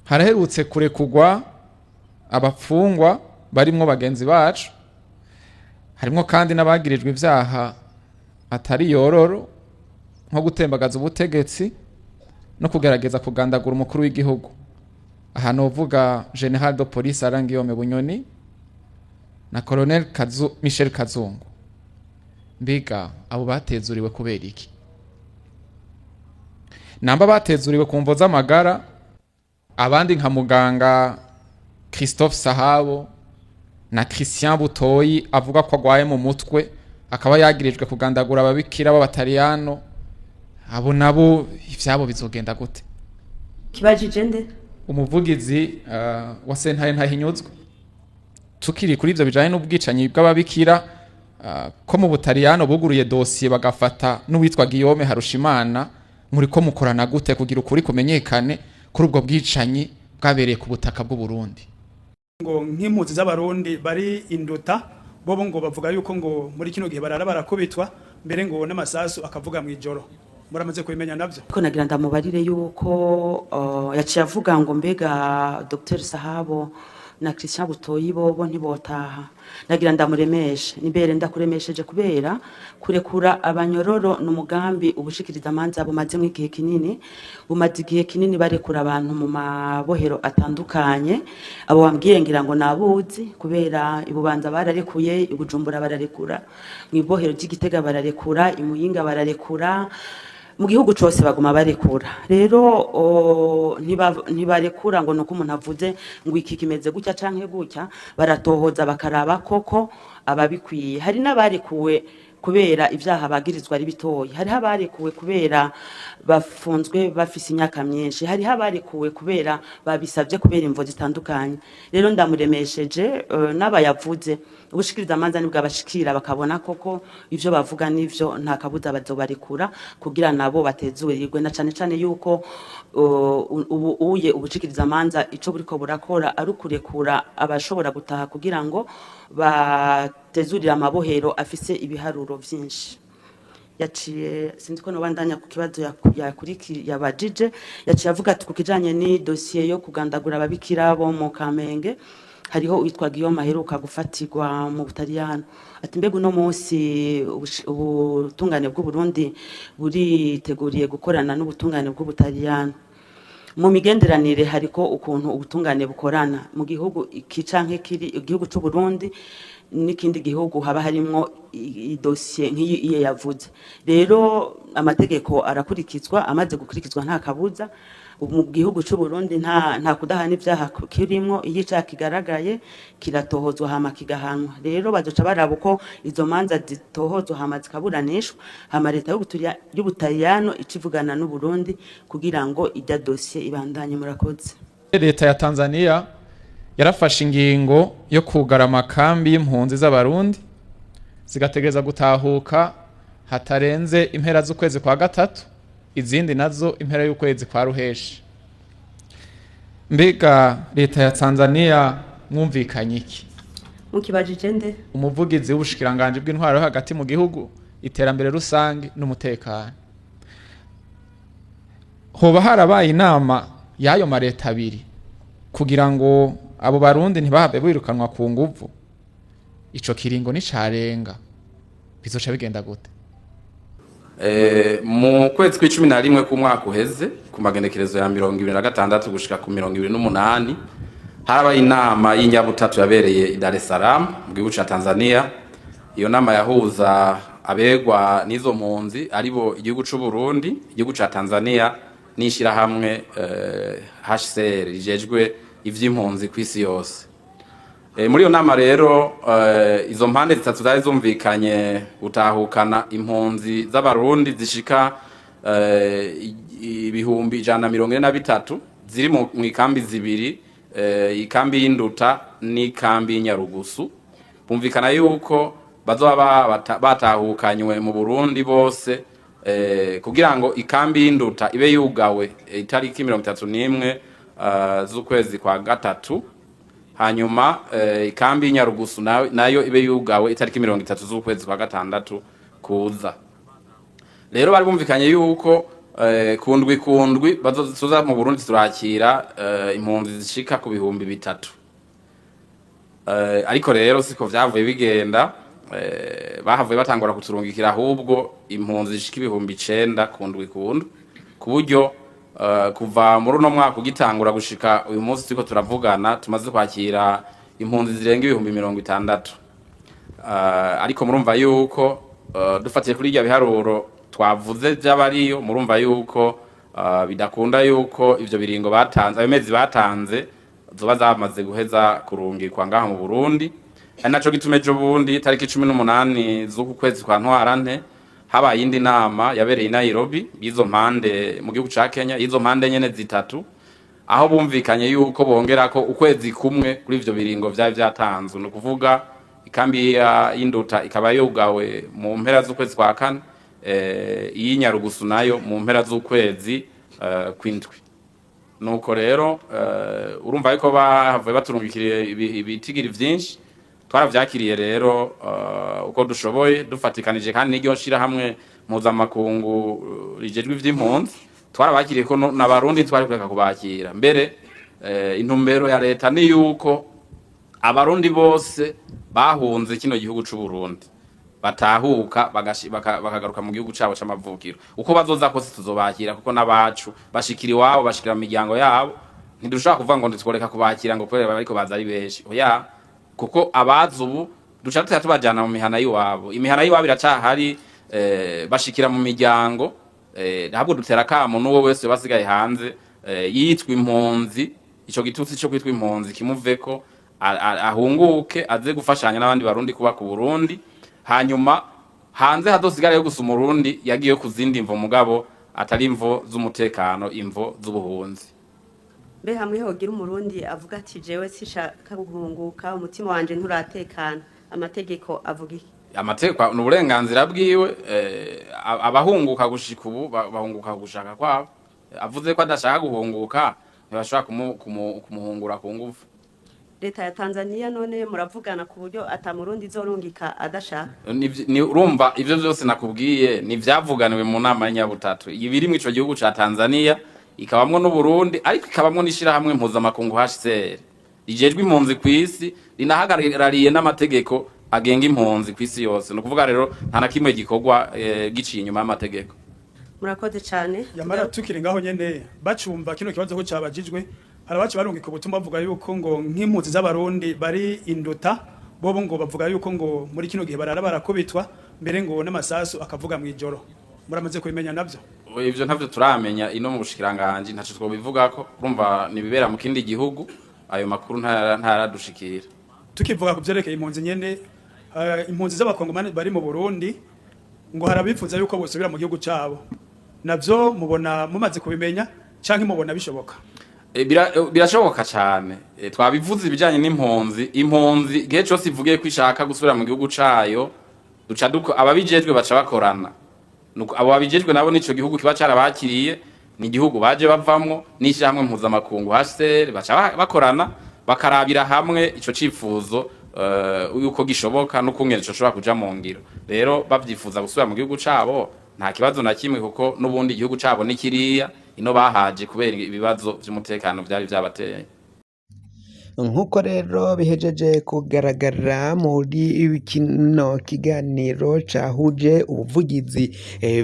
haraherutse kurekugwa abafungwa barimwo bagenzi bacu, harimwo kandi n'abagirijwe ivyaha atari yororo nko gutembagaza ubutegetsi no kugerageza kugandagura umukuru w'igihugu. Aha novuga General de Police Arangiyome Bunyoni na Colonel Michel Kazungu. Mbiga abo batezuriwe kubera iki? Namba batezuriwe ku mvo z'amagara, abandi nka muganga Christophe Sahabo na Christian Butoyi avuga ko agwaye mu mutwe akaba yagirijwe kugandagura ababikira b'abataliyano, abo nabo ivyabo bizogenda gute? Kibajije nde? Umuvugizi wa sentare ntahinyuzwe. Tukiri kuri ivyo bijanye n'ubwicanyi bw'ababikira, ko mu Butaliyano buguruye dosiye bagafata n'uwitwa Guillaume Harushimana, muri ko mukorana gute kugira ukuri kumenyekane kuri ubwo bwicanyi bwabereye ku butaka bw'u Burundi? Ngo nk'impunzi z'abarundi bari Induta bobo ngo bavuga yuko ngo muri kino gihe barara barakubitwa mbere ngo n'amasasu akavuga mu ijoro. Muramaze kubimenya navyo? Ko nagira ndamubarire yuko yaciye avuga ngo mbega Dr Sahabo na Christian Butoyi bobo ntibotaha. Nagira ndamuremeshe, nimbere ndakuremesheje kubera kurekura abanyororo n'umugambi ubushikiriza amanza bumaze mu gihe kinini, bumaze igihe kinini barekura abantu mu mabohero atandukanye. Abo bambwiye ngira ngo nabuzi kubera ibubanza bararekuye, ibujumbura bararekura, mu ibohero ry'Igitega bararekura, imuyinga bararekura, mu gihugu cyose baguma barekura. Rero ntibarekura ngo nuko umuntu avuze ngo iki kimeze gutya canke gutya, baratohoza bakaraba koko ababikwiye. Hari n'abarekuwe kubera ivyaha bagirizwa ari bitoyi, hari abarekuwe kubera bafunzwe bafise imyaka myinshi, hari abarekuwe kubera babisavye kubera imvo zitandukanye. Rero ndamuremesheje n'abayavuze ubushikiriza amanza nibwo abashikira bakabona koko ivyo bavuga nivyo nta kabuza bazobarekura kugira nabo batezurirwe, na cane cane yuko uye ubushikiriza amanza ico buriko burakora ari kurekura abashobora gutaha kugira ngo batezurira amabohero afise ibiharuro vyinshi. Yaciye sinzi ko nobandanya ku kibazo yabajije, yaciye avuga ati kukijanye ni dossier yo kugandagura ababikira bo mu Kamenge, hariho witwa Guillaume aheruka gufatirwa mu Butaliyano. Ati mbega uno munsi ubutungane bw'u Burundi buriteguriye gukorana n'ubutungane bw'u Butaliyano. Mu migenderanire hariko ukuntu ubutungane bukorana mu gihugu ikicanke kiri igihugu cy'u Burundi n'ikindi gihugu haba harimwo idosiye nk'iyi iye yavuze. Rero amategeko arakurikizwa, amaze gukurikizwa nta kabuza. Mu gihugu cy'u Burundi nta kudahana ivyaha kirimwo, iyo icaha kigaragaye kiratohozwa hama kigahanwa. Rero bazoca baraba uko izo manza zitohozwa hama zikaburanishwa, hama leta y'Ubutaliyano icivugana n'u Burundi kugira ngo ijya dossier ibandanye. Murakoze. Leta ya Tanzania yarafashe ingingo yo kugara amakambi y'impunzi z'abarundi zigategereza gutahuka hatarenze impera z'ukwezi kwa gatatu, izindi nazo impera y'ukwezi kwa ruheshi. Mbega leta ya Tanzania mwumvikanye iki? Mukibajije nde? Umuvugizi w'ubushikiranganje bw'intwaro hagati mu gihugu, iterambere rusange n'umutekano. Hoba harabaye inama y'ayo mareta abiri kugira ngo abo barundi ntibahave birukanwa ku nguvu? Ico kiringo ni carenga, bizoca bigenda gute? Mu kwezi kwa 11 ku mwaka uheze ku magenekerezo ya 2026 gushika ku 2028 harabaye inama y'inyabutatu yabereye i Dar es Salaam mu gihugu ca Tanzania. Iyo nama yahuza abegwa n'izo mpunzi aribo igihugu c'u Burundi, igihugu ca Tanzania n'ishira hamwe HCR rijejwe ivy'impunzi kw'isi yose. Muri iyo nama rero izo mpande zitatu zari zumvikanye gutahukana impunzi z'abarundi zishika ibihumbi 143 ziri mu ikambi zibiri, ikambi y'Induta n'ikambi y'Inyarugusu. Bumvikana yuko bazoba batahukanywe mu Burundi bose kugira ngo ikambi y'Induta ibe yugawe itariki 31 z'ukwezi kwa gatatu, hanyuma ikambi y'Inyarugusu nayo ibe yugawe itariki 30 z'ukwezi kwa gatandatu kuza. Rero bari bumvikanye yuko kundwi tuza mu Burundi turakira impunzi zishika ku bihumbi 3. Ariko rero siko vyavuye bigenda, bahavuye batangura kuturungikira ahubwo impunzi zishika ibihumbi 9 kundwi ku buryo kuva muri uno mwaka ugitangura gushika uyu munsi turiko turavugana tumaze kwakira impunzi zirenga ibihumbi 60. Ariko murumva yuko dufatiye kuri irya biharuro twavuze by'abariyo, murumva yuko bidakunda yuko ivyo biringo batanze ayo mezi batanze zoba zamaze guheza kurungikwa ngaha mu Burundi. Ari naco gitumeje ubundi tariki 18 z'uku kwezi kwa Ntwarante habaye indi nama yabereye i Nairobi y'izo mpande mu gihugu ca Kenya, y'izo mpande nyene zitatu, aho bumvikanye yuko bongerako ukwezi kumwe kuri ivyo biringo vyari vyatanzwe. No kuvuga ikambi y'Induta ikaba yugawe mu mpera z'ukwezi kwa kane, y'Inyarugusu nayo mu mpera z'ukwezi kw'indwi. Nuko rero urumva yuko bahavuye baturungikiriye ibitigiri vyinshi, twaravyakiriye rero uko dushoboye dufatikanije kandi n'iryo shira hamwe mpuzamakungu rijejwe ivy'impunzi twarabakiriye ko n'abarundi twari kureka kubakira. Mbere intumbero ya leta ni yuko abarundi bose bahunze kino gihugu c'u Burundi batahuka bakagaruka mu gihugu cabo c'amavukiro. Uko bazoza kose tuzobakira kuko n'abacu bashikira iwabo, bashikira mu miryango yabo. Ntidushaka kuvuga ngo ntitworeka kubakira ngo kubera bariko baza ari benshi, oya, kuko abazi ubu duca tubajana mu mihana y'iwabo. Imihana y'iwabo iracahari, bashikira mu miryango. Ntabwo dutera kamo n'uwo wese basigaye hanze yitwa impunzi, ico gitutsi cyo kwitwa impunzi kimuveko, ahunguke aze gufashanya n'abandi barundi kuba ku Burundi. Hanyuma hanze hadosigara gusa umurundi yagiye kuzindi imvo mugabo atari imvo z'umutekano, imvo z'ubuhunzi. Mbe hamwe hogira umurundi avuga ati jewe sishaka guhunguka, umutima wanje nturatekana, amategeko avuga iki? Amategeko n'uburenganzira bwiwe, abahunguka gushika ubu bahunguka gushaka kwabo. Avuze ko adashaka guhunguka ntibashobora kumuhungura ku ngufu. Leta ya Tanzania none muravugana ku buryo atamurundi zorungika adashaka? Ni urumva ivyo vyose nakubwiye ni vyavuganiwe mu nama y'Inyabutatu. Ibiri mu ico gihugu ca Tanzania ikabamwo n'u Burundi, ariko ikabamwo n'ishira hamwe mpuzamakungu HCR rijejwe impunzi kw'isi, rinahagarariye n'amategeko agenga impunzi kw'isi yose. No kuvuga rero nta na kimwe gikorwa giciye inyuma y'amategeko. Murakoze cyane. Yamara tukiri ngaho nyene bacumva kino kibazo ko cabajijwe, harabaci barungika ubutumwa bavuga yuko ngo nk'impunzi z'abarundi bari Induta bobo ngo bavuga yuko ngo muri kino gihe barara barakubitwa, mbere ngo n'amasasu akavuga mwijoro. Muramaze kubimenya navyo? Ivyo ntavyo turamenya ino mu bushikiranganje, ntaco twobivuga ko urumva nibibera mu kindi gihugu, ayo makuru ntaradushikira. Tukivuga ku vyerekeye impunzi nyene, impunzi z'abakongomani bari mu Burundi ngo harabifuza yuko bosubira mu gihugu cabo. Navyo mubona mumaze kubimenya canke mubona bishoboka? Birashoboka cyane. Twabivuze ibijanye n'impunzi. Impunzi gihe cyose ivugiye kwishaka gusubira mu gihugu cayo, duca ababijejwe baca bakorana. Nuko abo babijejwe nabo nico gihugu kiba carabakiriye, ni igihugu baje bavamwo, n'ishira hamwe mpuzamakungu HCR baca bakorana bakarabira hamwe ico cifuzo yuko gishoboka no kungene ico shobora kuja mu ngiro. Rero bavyifuza gusubira mu gihugu cabo nta kibazo na kimwe, kuko n'ubundi igihugu cabo ni kiriya, ino bahaje kubera ibibazo vy'umutekano vyari vyabateye. Nkuko rero bihejeje kugaragara muri kino kiganiro cahuje ubuvugizi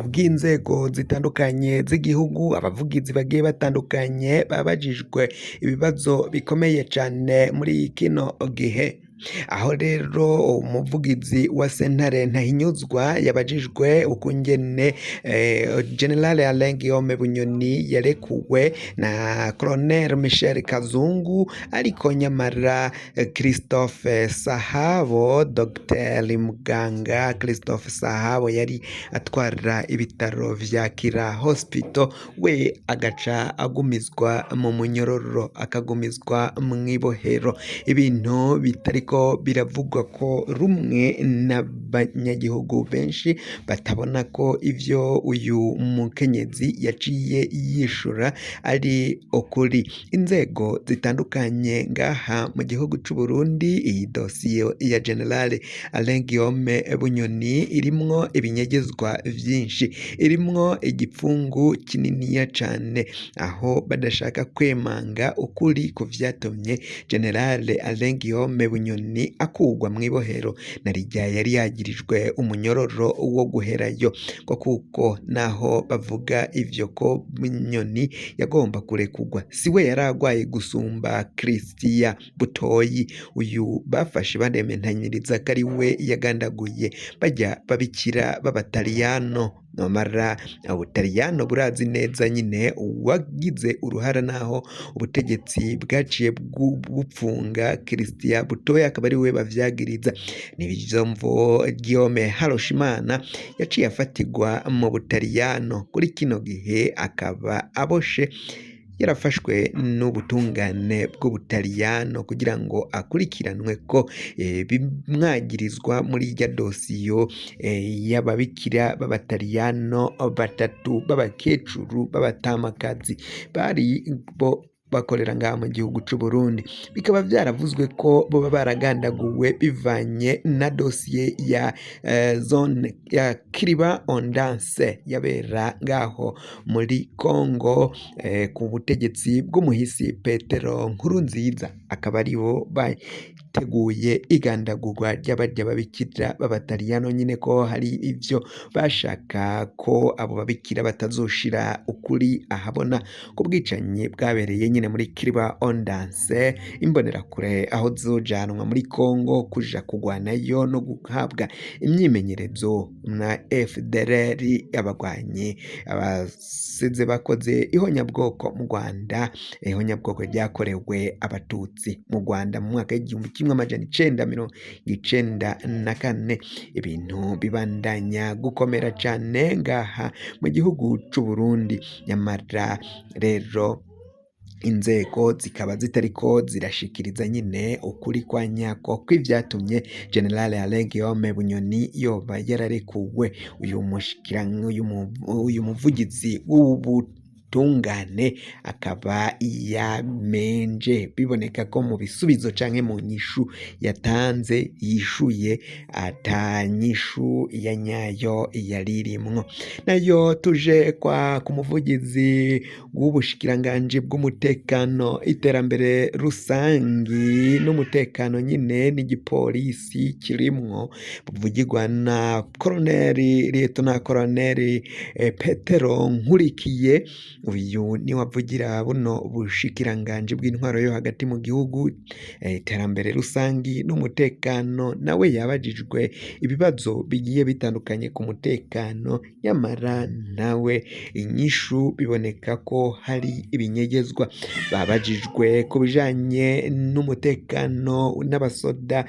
bw'inzego zitandukanye z'igihugu, abavugizi bagiye batandukanye babajijwe ibibazo bikomeye cyane muri kino gihe. Aho rero umuvugizi wa sentare Ntahinyuzwa yabajijwe ukungene General Alain Guillaume Bunyoni yarekuwe na Colonel Michel Kazungu, ariko nyamara Christophe Sahabo, Dr. Muganga Christophe Sahabo yari atwara ibitaro vya Kira Hospital, we agaca agumizwa mu munyororo, akagumizwa mu ibohero. Ibintu bitariko biriko biravugwa ko rumwe n'abanyagihugu benshi batabona ko ivyo uyu mukenyezi yaciye yishura ari ukuri. Inzego zitandukanye ngaha mu gihugu c'u Burundi, iyi dosiye ya General Alain Guillaume Bunyoni irimwo ibinyegezwa vyinshi, irimwo igipfungu kininiya cane, aho badashaka kwemanga ukuri ku vyatumye General Alain Guillaume Bunyoni akugwa mw'ibohero na rirya yari yagirijwe umunyororo wo guherayo, ko kuko naho bavuga ivyo ko Bunyoni yagomba kurekugwa, siwe yaragwaye gusumba Christian Butoyi, uyu bafashe barementanyiriza ko ari we yagandaguye bajya babikira b'abataliyano. Nomara ubutaliyano burazi neza nyine uwagize uruhara naho ubutegetsi bwaciye bupfunga Christian Butoyi akaba ari we bavyagiriza. Nivyo mvo Guillaume Haroshimana yaciye afatirwa mu butaliyano, kuri kino gihe akaba aboshe yarafashwe n'ubutungane bw'ubutaliyano kugira ngo akurikiranwe ko bimwagirizwa muri irya dosiyo y'ababikira b'abataliyano batatu b'abakecuru b'abatamakazi bari bo bakorera ngaha mu gihugu c'u Burundi. Bikaba vyaravuzwe ko boba baragandaguwe bivanye na dosiye ya zone ya Kiriba Ondanse yabera ngaho muri Congo ku butegetsi bw'umuhisi Petero Nkurunziza, akaba aribo bateguye igandagurwa ry'abarya babikira b'abataliyano, nyine ko hari ivyo bashaka ko abo babikira batazoshira ukuri ahabona ku bwicanyi bwabereye nyine muri Kiriba Ondanse, imbonerakure aho zojanwa muri Congo kuja kugwanayo no guhabwa imyimenyerezo na FDLR, abagwanyi abasize bakoze ihonyabwoko mu Rwanda, ihonyabwoko ryakorewe abatutsi mu Rwanda mu mwaka w'igihumbi kimwe amajana 1994. Ibintu bibandanya gukomera cane ngaha mu gihugu c'u Burundi, nyamara rero inzego zikaba zitariko zirashikiriza nyine ukuri kwa nyako kw'ivyatumye General Alain Guillaume Bunyoni yoba yararekuwe. Uyu muvugizi w'ubutungane akaba yamenje, biboneka ko mu bisubizo canke mu nyishu yatanze yishuye atanyishu ya nyayo yaririmwo. Nayo tuje ku muvugizi w'ubushikiranganje bw'umutekano, iterambere rusangi n'umutekano nyine n'igipolisi kirimwo, buvugirwa na Lieutenant Colonel Petero Nkurikiye. Uyu ni wavugira buno bushikiranganje bw'intwaro yo hagati mu gihugu, iterambere rusangi n'umutekano. Nawe yabajijwe ibibazo bigiye bitandukanye ku mutekano, nyamara nawe inyishu biboneka ko hari ibinyegezwa. Babajijwe ku bijanye n'umutekano n'abasoda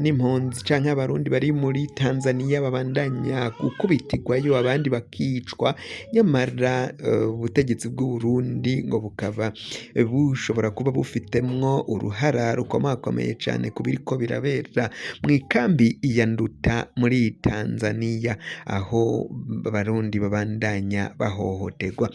n'impunzi canke abarundi bari muri Tanzania babandanya gukubitirwayo abandi bakicwa, nyamara ubutegetsi bw'u Burundi ngo bukaba bushobora kuba bufitemwo uruhara rukomakomeye cane ku biriko birabera mu ikambi ya Nduta muri Tanzania, aho abarundi babandanya bahohoterwa.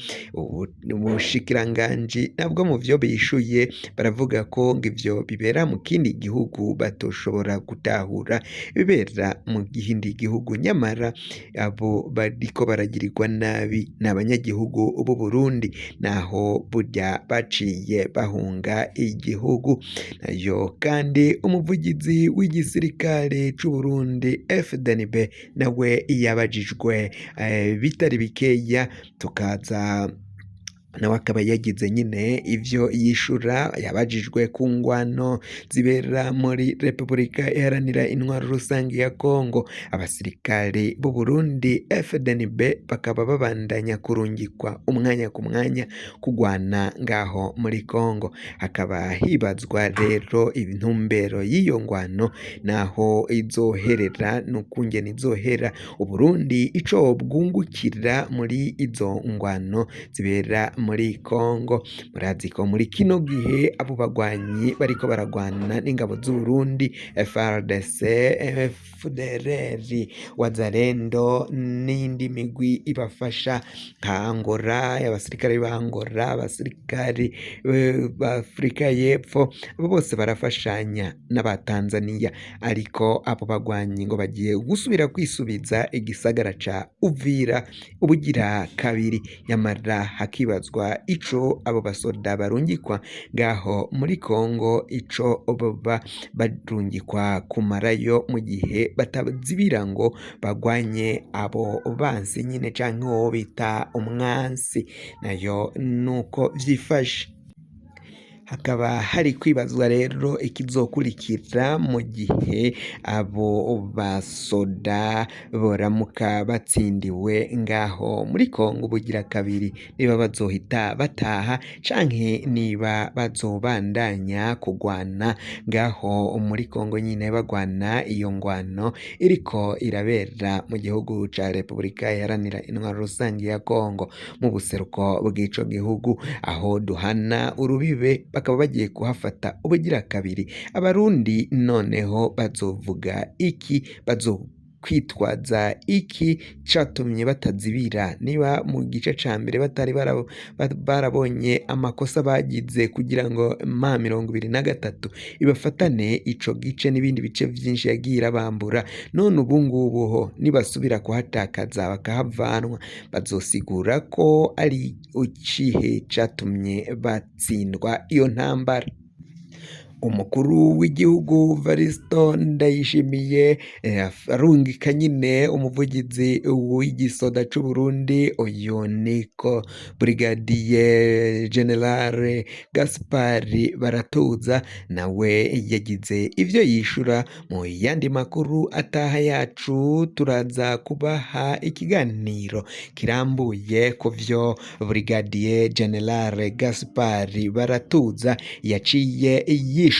Ubushikiranganji nabwo mu vyo bishuye baravuga ko ngo ivyo bibera mu kindi gihugu batoshobora gutahura bibera mu kindi gihugu, nyamara abo bariko baragirirwa nabi n'abanyagihugu b'u Burundi, naho burya baciye bahunga igihugu. Nayo kandi umuvugizi w'igisirikare c'u Burundi FDNB nawe yabajijwe bitari bikeya, tukaza nawe akaba yagize nyine ivyo yishura. Yabajijwe ku ngwano zibera muri Repubulika Iharanira Intwaro Rusangi ya Kongo, abasirikare b'u Burundi FDNB bakaba babandanya kurungikwa umwanya ku mwanya kugwana ngaho muri Kongo. Hakaba hibazwa rero intumbero y'iyo ngwano naho izoherera n'ukungene izohera, u Burundi ico bwungukira muri izo ngwano zibera muri Kongo. Murazi ko muri kino gihe abo bagwanyi bariko baragwana n'ingabo z'u Burundi FARDC, FDLR, Wazalendo n'indi migwi ibafasha nka Angola, abasirikare ba Angola, abasirikare ba Afrika y'Epfo, abo bose barafashanya n'aba Tanzania, ariko abo bagwanyi ngo bagiye gusubira kwisubiza igisagara ca Uvira ubugira kabiri, nyamara hakibazwa ico abo basoda barungikwa ngaho muri Kongo, ico baba barungikwa kumarayo mu gihe batazibira ngo bagwanye abo bansi nyine canke uwo bita umwansi, nayo nuko vyifashe. Hakaba hari kwibazwa rero ikizokurikira mu gihe abo basoda boramuka batsindiwe ngaho muri Kongo bugira kabiri, niba bazohita bataha canke niba bazobandanya kugwana ngaho muri Kongo nyine bagwana iyo ngwano iriko irabera mu gihugu ca Repubulika Iharanira Intwaro Rusange ya Kongo, mu buseruko bw'ico gihugu aho duhana urubibe bakaba bagiye kuhafata ubugira kabiri. Abarundi noneho bazovuga iki, kwitwaza iki catumye batazibira, niba mu gice ca mbere batari barabonye amakosa bagize kugira ngo M23 ibafatane ico gice n'ibindi bice vyinshi yagiye irabambura, none ubu ngubu ho nibasubira kuhatakaza bakahavanwa bazosigura ko ari ikihe catumye batsindwa iyo ntambara. Umukuru w'igihugu Varisto Ndayishimiye arungika nyine umuvugizi w'igisoda c'u Burundi, uyu niko Brigadier General Gaspard Baratuza, nawe yagize ivyo yishura. Mu yandi makuru ataha yacu turaza kubaha ikiganiro kirambuye ku vyo Brigadier General Gaspard Baratuza yaciye yishura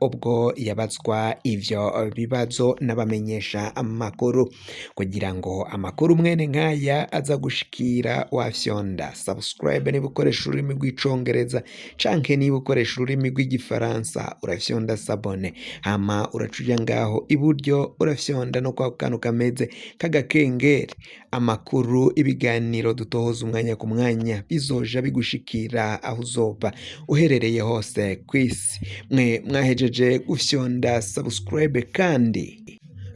ubwo yabazwa ivyo bibazo n'abamenyesha amakuru. Kugira ngo amakuru mwene nkaya aza gushikira, wafyonda subscribe niba ukoresha ururimi rw'icongereza canke niba ukoresha ururimi rw'igifaransa urafyonda sabone, hama uracuja ngaho iburyo urafyonda no kwa kantu kameze k'agakengeri. Amakuru, ibiganiro dutohoza umwanya ku mwanya bizoja bigushikira aho uzoba uherereye hose kw'isi. Mwe mwahejeje gufyonda subscribe kandi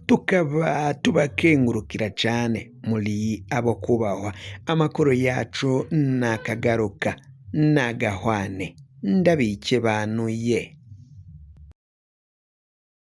tukaba tubakengurukira cane, muri abo kubahwa. Amakuru yacu nakagaruka nagahwane, ndabike banuye.